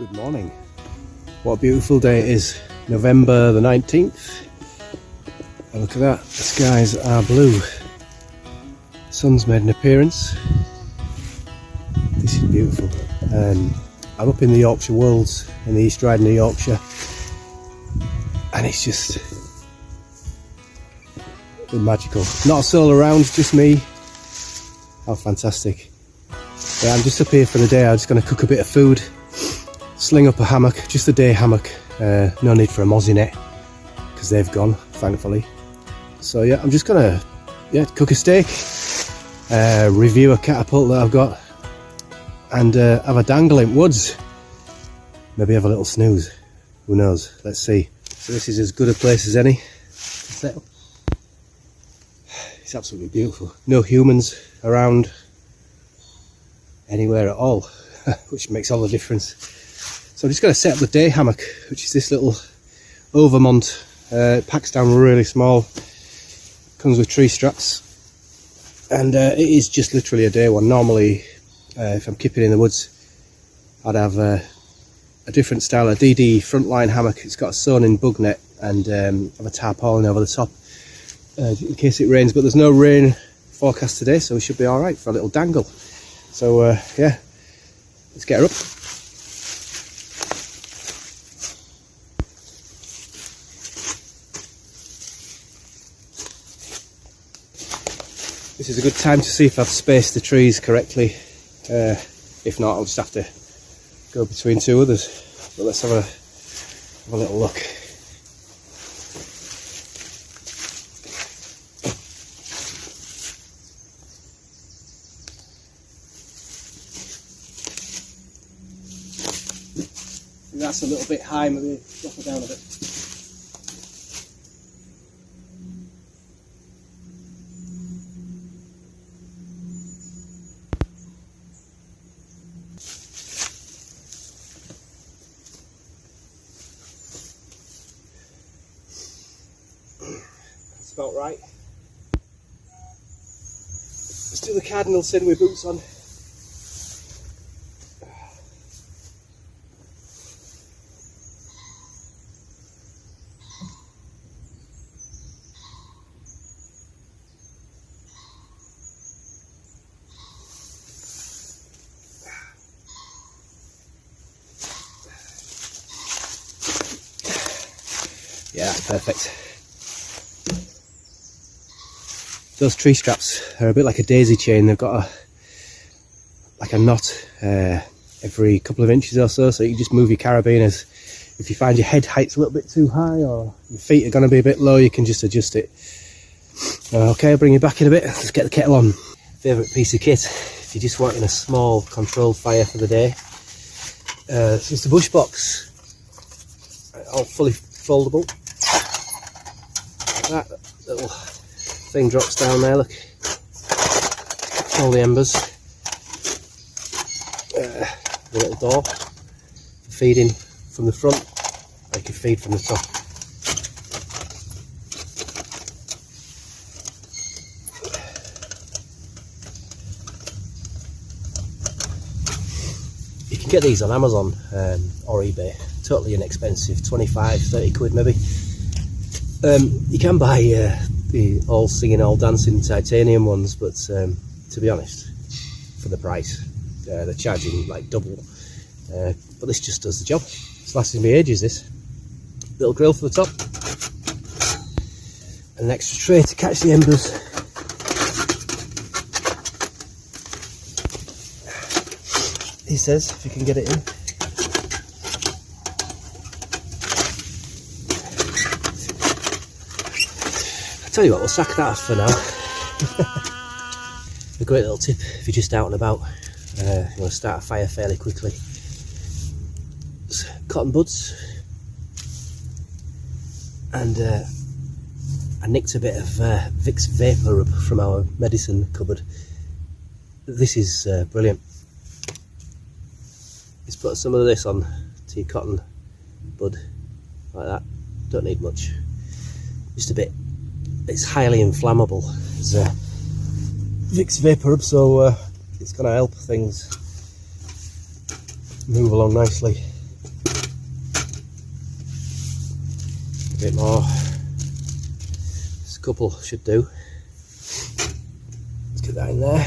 Good morning. What a beautiful day it is. November the 19th. And look at that, the skies are blue. The sun's made an appearance. This is beautiful. I'm up in the Yorkshire Wolds in the East Riding of Yorkshire, and it's just been magical. Not a soul around, just me. How fantastic. Yeah, I'm just up here for the day. I'm just going to cook a bit of food, sling up a hammock, just a day hammock. No need for a mozzie net because they've gone, thankfully. So yeah, I'm just going to cook a steak, review a catapult that I've got, and have a dangle in woods. Maybe have a little snooze. Who knows? Let's see. So this is as good a place as any to settle. It's absolutely beautiful. No humans around anywhere at all, which makes all the difference. So I'm just going to set up the day hammock, which is this little Overmont. It packs down really small, comes with tree straps, and it is just literally a day one. Normally, if I'm kipping in the woods, I'd have a different style, a DD frontline hammock. It's got a sewn-in bug net and have a tarpaulin over the top in case it rains, but there's no rain forecast today, so we should be alright for a little dangle. So yeah, let's get her up. This is a good time to see if I've spaced the trees correctly. If not, I'll just have to go between two others. But let's have a little look. That's a little bit high, maybe drop it down a bit. That's about right. Let's do the cardinal sin with boots on. Yeah, perfect. Those tree straps are a bit like a daisy chain. They've got a knot every couple of inches or so, so you can just move your carabiners. If you find your head height's a little bit too high or your feet are going to be a bit low, you can just adjust it. Okay, I'll bring you back in a bit. Let's get the kettle on. Favourite piece of kit if you're just wanting a small controlled fire for the day. It's just a bush box, all fully foldable. That little thing drops down there, look. All the embers. The little door for feeding from the front, or you can feed from the top. You can get these on Amazon or eBay, totally inexpensive, 25, 30 quid maybe. You can buy the all singing, all dancing titanium ones, but to be honest, for the price, they're charging like double. But this just does the job. It's lasted me ages, this. Little grill for the top. And an extra tray to catch the embers. He says, if you can get it in. Tell you what, we'll sack that off for now. A great little tip if you're just out and about, you want to start a fire fairly quickly. Cotton buds, and I nicked a bit of Vicks Vapor Rub from our medicine cupboard. This is brilliant. Just put some of this on to your cotton bud like that. Don't need much, just a bit. It's highly inflammable. It's Vicks Vapor Rub, so it's going to help things move along nicely. bit more. This couple should do. Let's get that in there.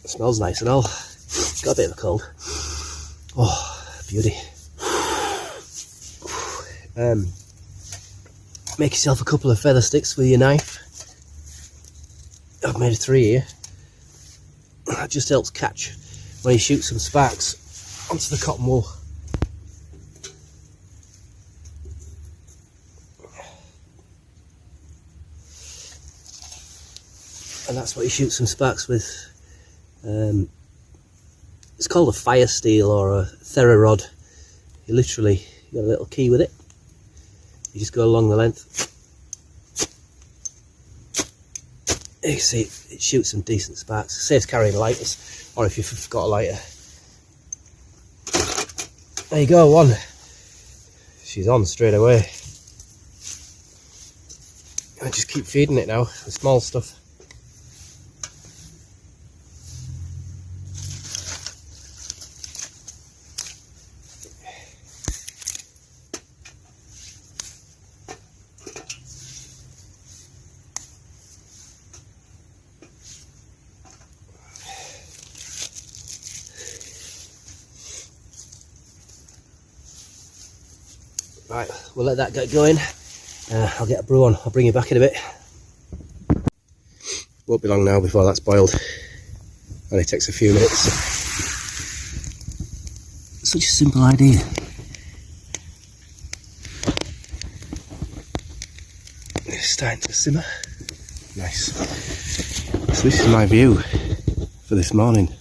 It smells nice and all. It's got a bit of a cold. Oh, beauty. Make yourself a couple of feather sticks with your knife. I've made 3 here. That just helps catch when you shoot some sparks onto the cotton wool. And that's what you shoot some sparks with. It's called a fire steel or a thera rod. You literally got a little key with it. You just go along the length. You can see it shoots some decent sparks. It saves carrying lighters, or if you've got a lighter. There you go, one. She's on straight away. I just keep feeding it now, the small stuff. Right, we'll let that get going. I'll get a brew on. I'll bring you back in a bit. Won't be long now before that's boiled. Only takes a few minutes. Such a simple idea. It's starting to simmer. Nice. So this is my view for this morning.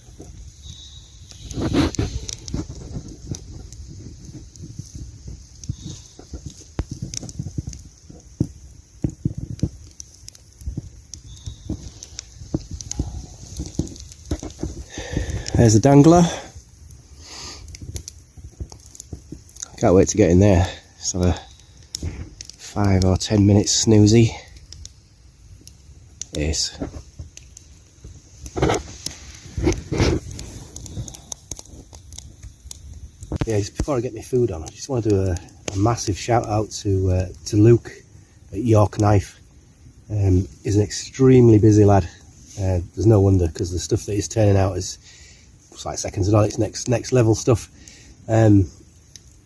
There's a dangler. Can't wait to get in there. Just have a 5 or 10 minute snoozy. Yes. Yeah, just before I get my food on, I just want to do a massive shout out to Luke at York Knife. He's an extremely busy lad. There's no wonder, because the stuff that he's turning out is like seconds and all. It's next level stuff. I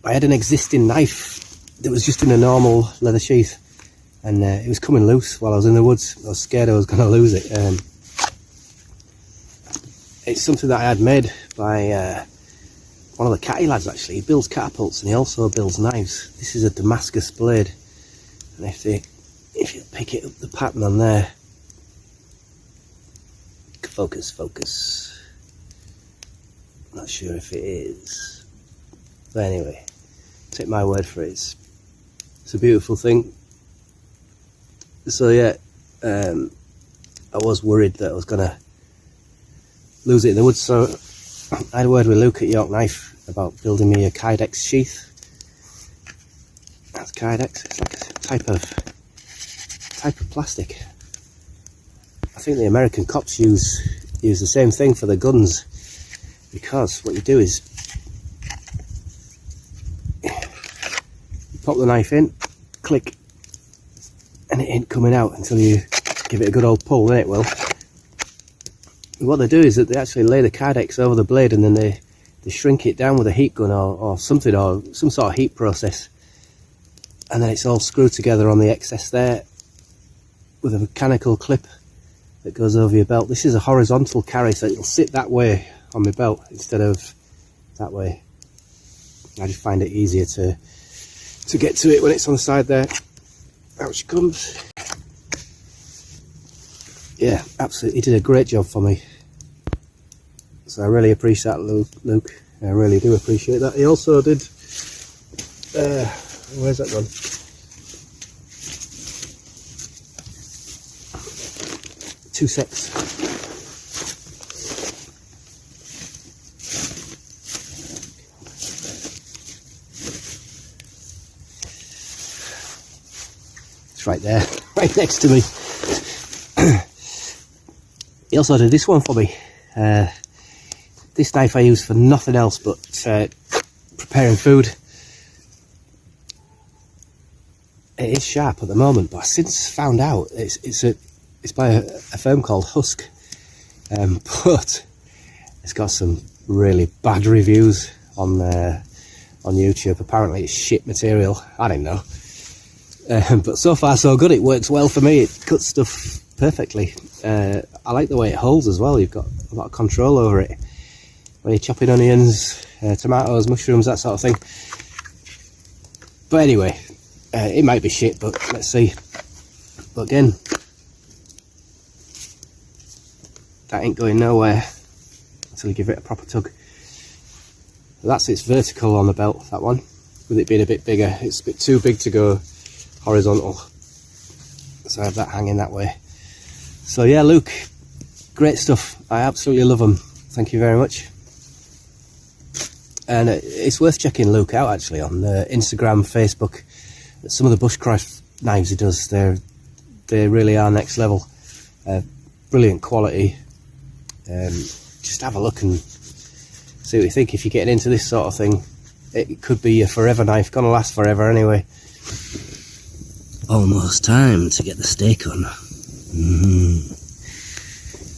had an existing knife that was just in a normal leather sheath, and it was coming loose while I was in the woods. I was scared I was going to lose it. It's something that I had made by one of the catty lads actually. He builds catapults and he also builds knives. This is a Damascus blade, and if you pick it up, the pattern on there, focus. Not sure if it is, but anyway, take my word for it. It's a beautiful thing. So yeah, I was worried that I was gonna lose it in the woods, so I had a word with Luke at York Knife about building me a Kydex sheath. That's Kydex. It's like a type of plastic. I think the American cops use the same thing for the guns, because what you do is you pop the knife in, click, and it ain't coming out until you give it a good old pull, then it will. And what they do is that they actually lay the Kydex over the blade, and then they shrink it down with a heat gun or something, or some sort of heat process, and then it's all screwed together on the excess there with a mechanical clip that goes over your belt. This is a horizontal carry, so it'll sit that way on my belt instead of that way. I just find it easier to get to it when it's on the side there. Out she comes. Yeah, absolutely, he did a great job for me. So I really appreciate that, Luke. I really do appreciate that. He also did, where's that gone? Two sets. It's right there, right next to me. He also did this one for me. This knife I use for nothing else but preparing food. it is sharp at the moment, but I've since found out it's by a firm called Husk, but it's got some really bad reviews on YouTube. Apparently it's shit material. I don't know, but so far so good. It works well for me. It cuts stuff perfectly. I like the way it holds as well. You've got a lot of control over it when you're chopping onions, tomatoes, mushrooms, that sort of thing. But anyway, it might be shit, but let's see. But again, that ain't going nowhere until you give it a proper tug. That's its vertical on the belt, that one, with it being a bit bigger. It's a bit too big to go horizontal, so I have that hanging that way. So yeah, Luke, great stuff. I absolutely love them. Thank you very much. And it's worth checking Luke out actually on Instagram, Facebook. Some of the bushcraft knives he does, they really are next level. Brilliant quality. Just have a look and see what you think. If you're getting into this sort of thing, it could be a forever knife, gonna last forever anyway. Almost time to get the steak on.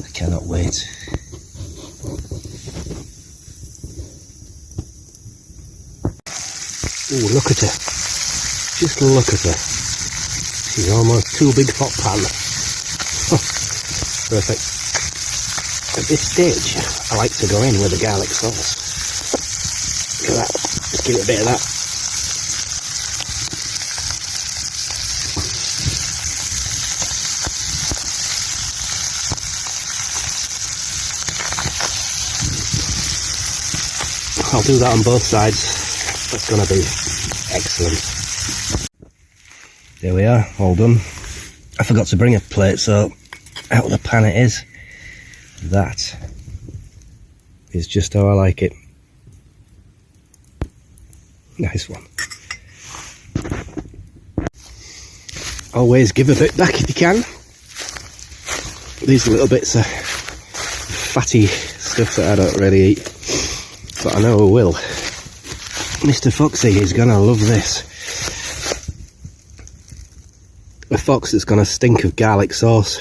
I cannot wait. Ooh, look at her. Just look at her. She's almost too big for pan. Perfect. At this stage, I like to go in with the garlic sauce. Look at that. Just give it a bit of that. I'll do that on both sides. That's going to be excellent. There we are, all done. I forgot to bring a plate, so out of the pan it is. That is just how I like it. Nice one. Always give a bit back if you can. These little bits of fatty stuff that I don't really eat, but I know I will. Mr. Foxy is gonna love this. A fox that's gonna stink of garlic sauce.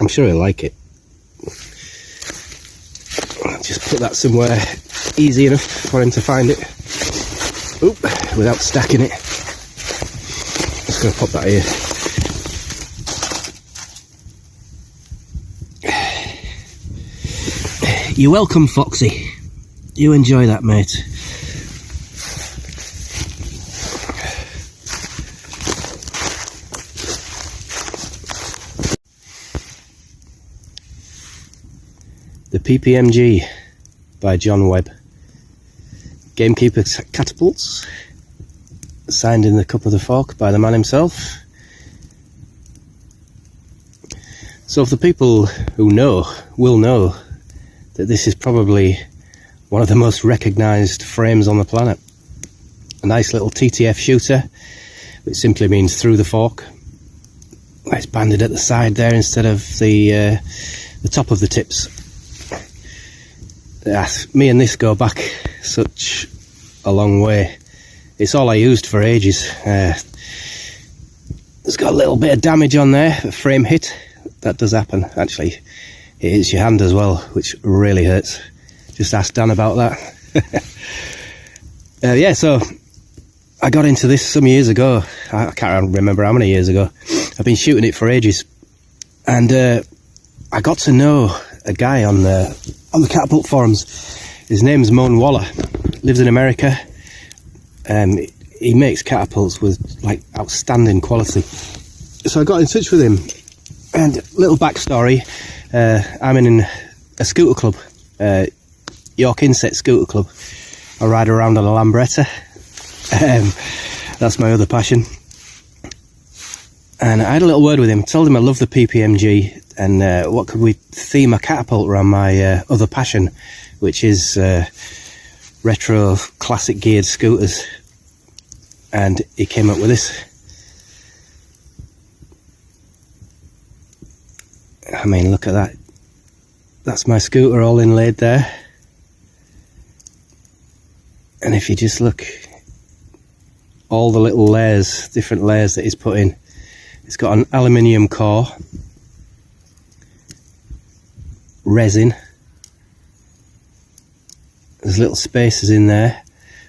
I'm sure he'll like it. I'll just put that somewhere easy enough for him to find it. Oop, without stacking it. Just gonna pop that here. You're welcome, Foxy. You enjoy that, mate. The PPMG by John Webb. Gamekeeper Catapults. Signed in the cup of the fork by the man himself. So for the people who know, will know that this is probably one of the most recognised frames on the planet. A nice little TTF shooter, which simply means through the fork. It's banded at the side there instead of the top of the tips. Me and this go back such a long way. It's all I used for ages. It's got a little bit of damage on there, a frame hit. That does happen, actually. It hits your hand as well, which really hurts. Just ask Dan about that. Yeah, so I got into this some years ago. I can't remember how many years ago. I've been shooting it for ages, and I got to know a guy on the catapult forums. His name's Moan Waller. Lives in America. He makes catapults with like outstanding quality. So I got in touch with him, and little backstory. I'm in a scooter club. York Inset Scooter Club. I ride around on a Lambretta. That's my other passion. And I had a little word with him, told him I love the PPMG, and what could we theme a catapult around my other passion, which is retro classic geared scooters. And he came up with this. I mean, look at that. That's my scooter all inlaid there. And if you just look all the little layers, different layers that he's put in. It's got an aluminium core, resin, there's little spacers in there.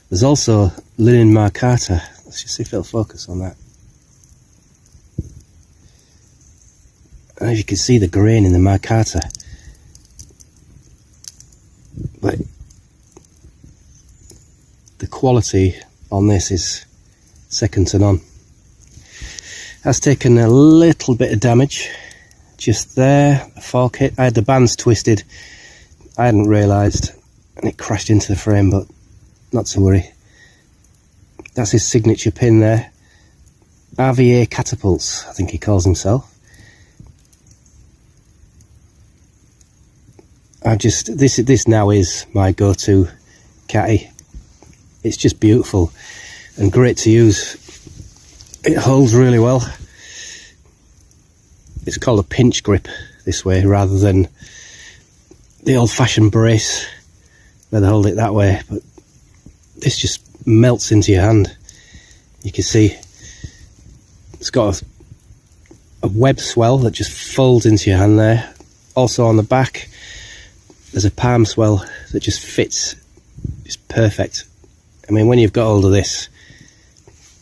There's also linen micarta. Let's just see if it'll focus on that. And as you can see, the grain in the micarta, but the quality on this is second to none. Has taken a little bit of damage just there. A fork hit. I had the bands twisted, I hadn't realised, and it crashed into the frame, but not to worry. That's his signature pin there. Avia Catapults, I think he calls himself. This now is my go-to catty. It's just beautiful and great to use. It holds really well. It's called a pinch grip this way, rather than the old-fashioned brace where they hold it that way. But this just melts into your hand. You can see it's got a web swell that just folds into your hand there. Also on the back, there's a palm swell that just fits. It's perfect. I mean, when you've got hold of this,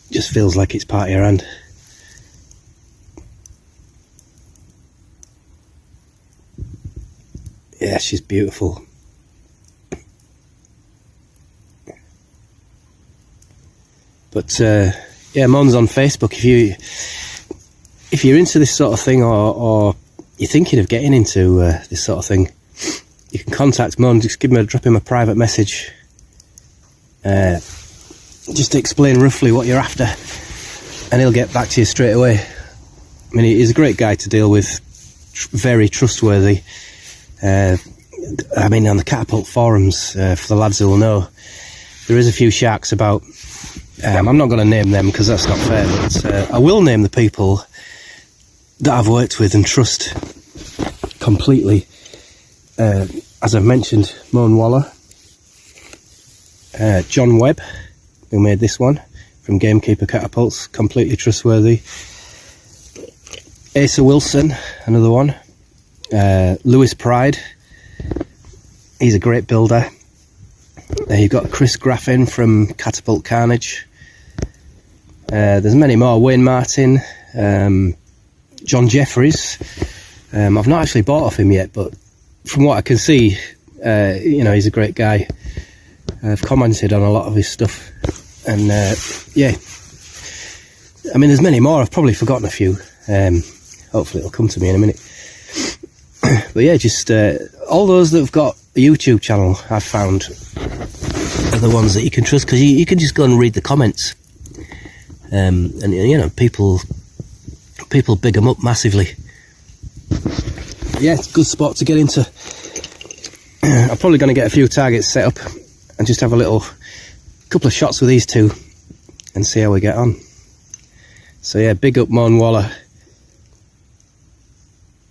it just feels like it's part of your hand. Yeah, she's beautiful. But yeah, Mon's on Facebook. If you're into this sort of thing, or you're thinking of getting into this sort of thing, you can contact Mon. Just drop him a private message, just to explain roughly what you're after, and he'll get back to you straight away. I mean, he's a great guy to deal with, very trustworthy. I mean, on the catapult forums, for the lads who will know, there is a few sharks about. I'm not going to name them because that's not fair, but I will name the people that I've worked with and trust completely. As I've mentioned, Moan Waller, John Webb, who made this one from Gamekeeper Catapults, completely trustworthy. Asa Wilson, another one. Lewis Pride, he's a great builder. You've got Chris Graffin from Catapult Carnage. There's many more. Wayne Martin, John Jeffries. I've not actually bought off him yet, but from what I can see, you know, he's a great guy. I've commented on a lot of his stuff, and yeah, I mean, there's many more. I've probably forgotten a few. Hopefully it'll come to me in a minute. But yeah, just all those that have got a YouTube channel, I've found, are the ones that you can trust, because you can just go and read the comments, and you know, people big them up massively. Yeah, it's a good spot to get into. I'm probably going to get a few targets set up and just have a couple of shots with these two and see how we get on. So yeah, big up Mon Waller.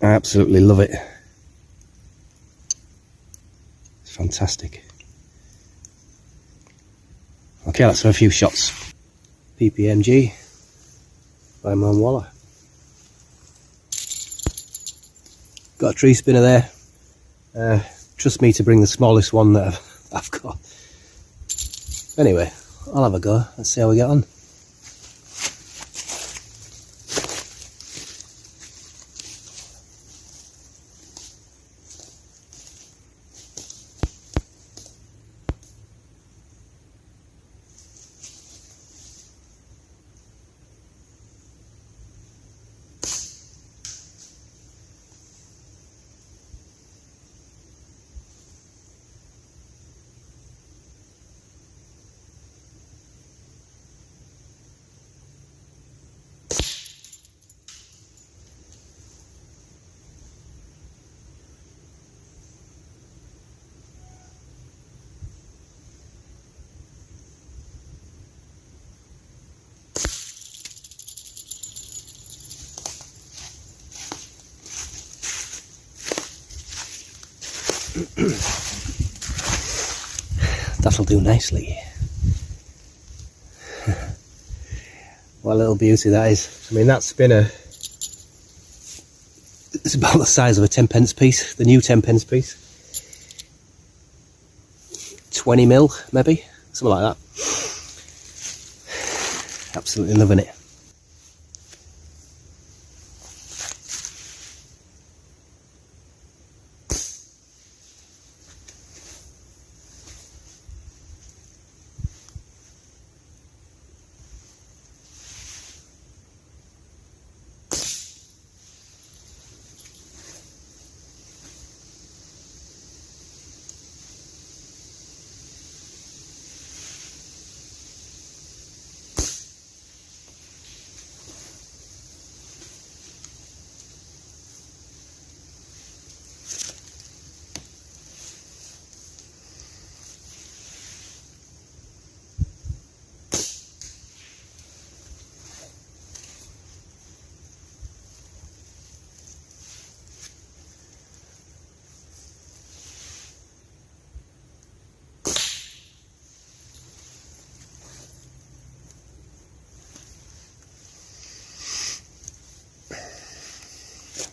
I absolutely love it. It's fantastic. Okay, let's have a few shots. PPMG by Mon Waller. Got a tree spinner there. Trust me to bring the smallest one that I've got. Anyway, I'll have a go. Let's see how we get on. That'll do nicely. What a little beauty that is. I mean, that spinner, it's about the size of a 10p piece, the new 10p piece. 20mm, maybe, something like that. Absolutely loving it.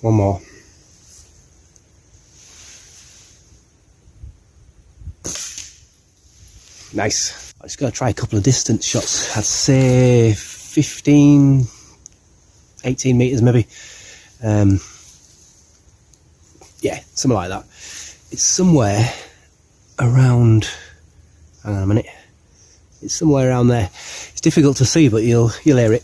One more. Nice. I'm just going to try a couple of distance shots. I'd say 15, 18 metres maybe. Yeah, something like that. It's somewhere around, hang on a minute. It's somewhere around there. It's difficult to see, but you'll hear it.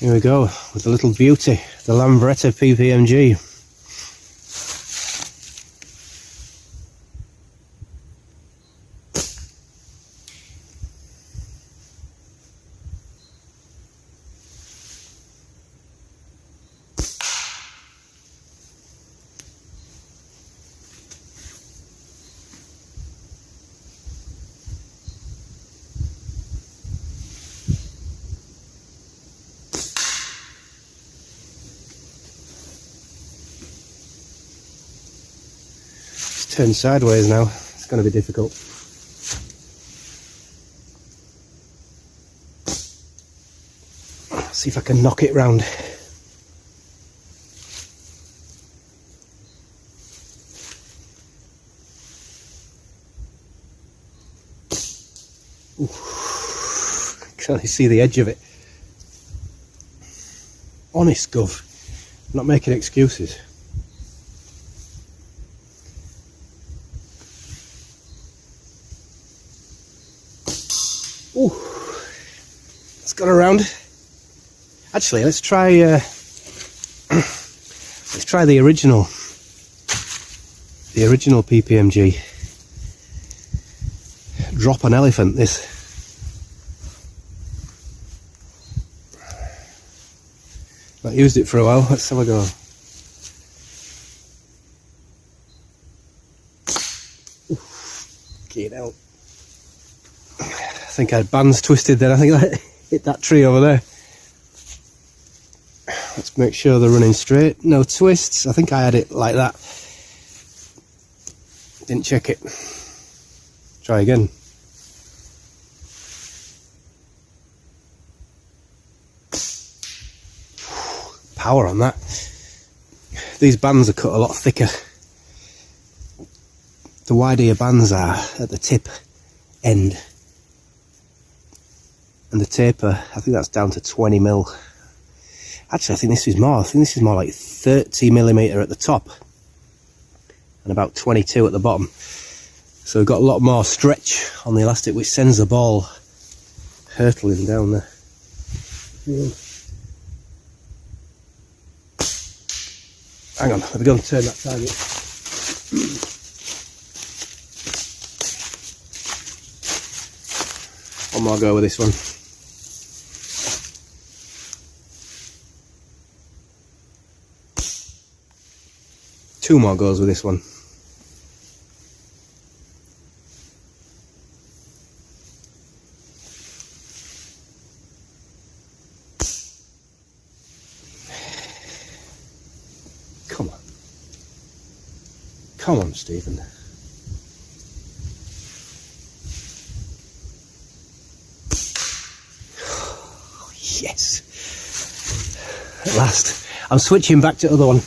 Here we go, with the little beauty, the Lambretta PPMG. Turn sideways now, it's going to be difficult. See if I can knock it round. Ooh. Can only see the edge of it. Honest gov, I'm not making excuses. Ooh, it's got around. Actually, let's try the original PPMG. Drop an elephant. This. Not used it for a while. Let's have a go. Get out. I think I had bands twisted then. I think I hit that tree over there. Let's make sure they're running straight. No twists. I think I had it like that. Didn't check it. Try again. Power on that. These bands are cut a lot thicker. The wider your bands are at the tip end. And the taper, I think that's down to 20mm. Actually, I think this is more. I think this is more like 30mm at the top and about 22 at the bottom. So we've got a lot more stretch on the elastic, which sends the ball hurtling down there. Hang on, let me go and turn that target. One more go with this one. Two more goes with this one. Come on. Come on, Stephen. at last. I'm switching back to the other one.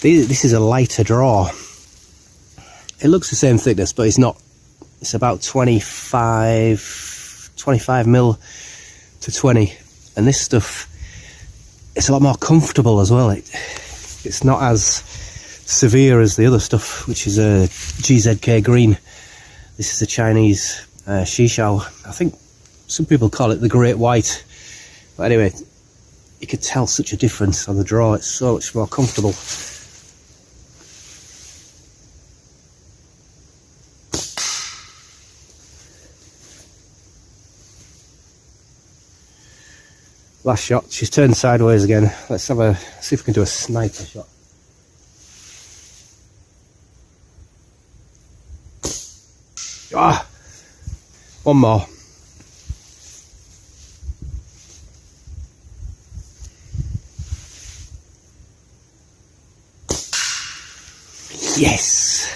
This is a lighter draw. It looks the same thickness, but it's not. It's about 25 mil to 20, and this stuff, it's a lot more comfortable as well. It's not as severe as the other stuff, which is a GZK green. This is a Chinese Shishao. I think some people call it the Great White, but anyway, you could tell such a difference on the draw. It's so much more comfortable. Last shot, she's turned sideways again. Let's see if we can do a sniper shot. Ah, one more. Yes.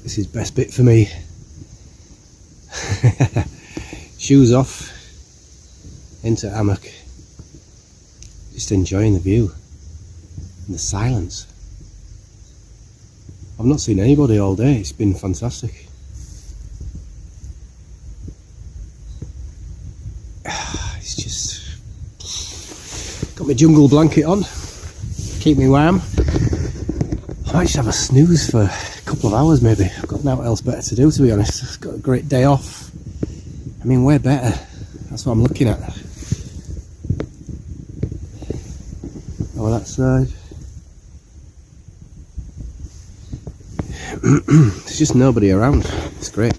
This is best bit for me. Shoes off, into hammock, just enjoying the view and the silence. I've not seen anybody all day. It's been fantastic. It's just got my jungle blanket on, keep me warm. I might just have a snooze for a couple of hours maybe. I've got nothing else better to do, to be honest. I've got a great day off. I mean, way better. That's what I'm looking at. Oh, that side. There's just nobody around. It's great.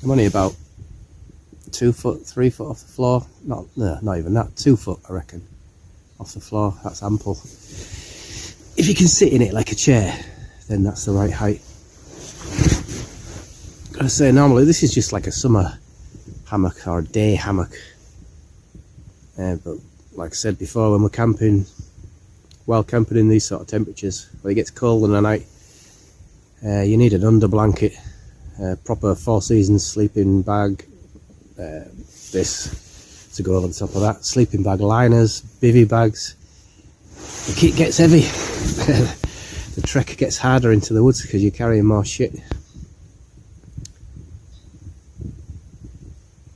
I'm only about 2 foot, 3 foot off the floor. No, not even that. 2 foot, I reckon, off the floor. That's ample. If you can sit in it like a chair, then that's the right height. I say normally this is just like a summer hammock or a day hammock, but like I said before, when we're camping, while camping in these sort of temperatures where it gets cold in the night, you need an under blanket, proper 4 seasons sleeping bag, this to go over the top of that, sleeping bag liners, bivvy bags. The kit gets heavy. The trek gets harder into the woods because you're carrying more shit.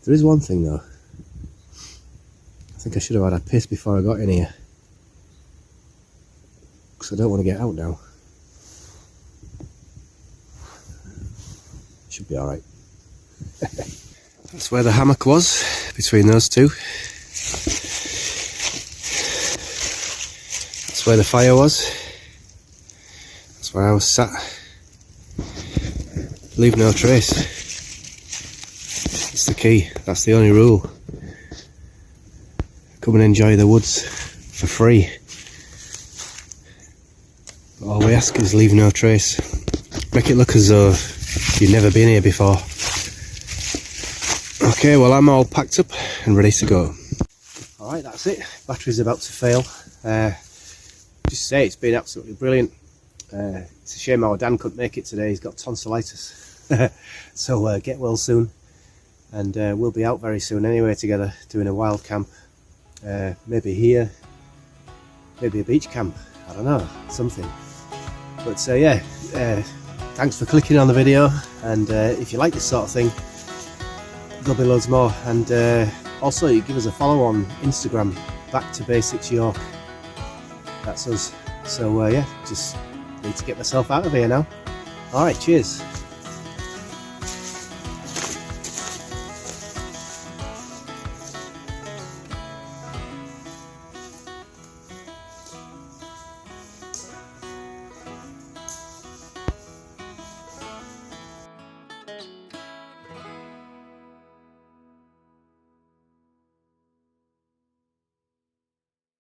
There is one thing though. I think I should have had a piss before I got in here, because I don't want to get out now. Should be alright. That's where the hammock was, between those two. That's where the fire was. That's where I was sat. Leave no trace. That's the key. That's the only rule. Come and enjoy the woods for free. But all we ask is leave no trace. Make it look as though you've never been here before. Okay, well, I'm all packed up and ready to go. Alright, that's it. Battery's about to fail. Just say it's been absolutely brilliant. It's a shame our Dan couldn't make it today. He's got tonsillitis. So get well soon. And we'll be out very soon anyway together, doing a wild camp. Maybe here, maybe a beach camp, I don't know, something. But yeah, thanks for clicking on the video, and if you like this sort of thing, there'll be loads more. And also, you give us a follow on Instagram, Back to Basics York. That's us. So yeah, just need to get myself out of here now. Alright, cheers.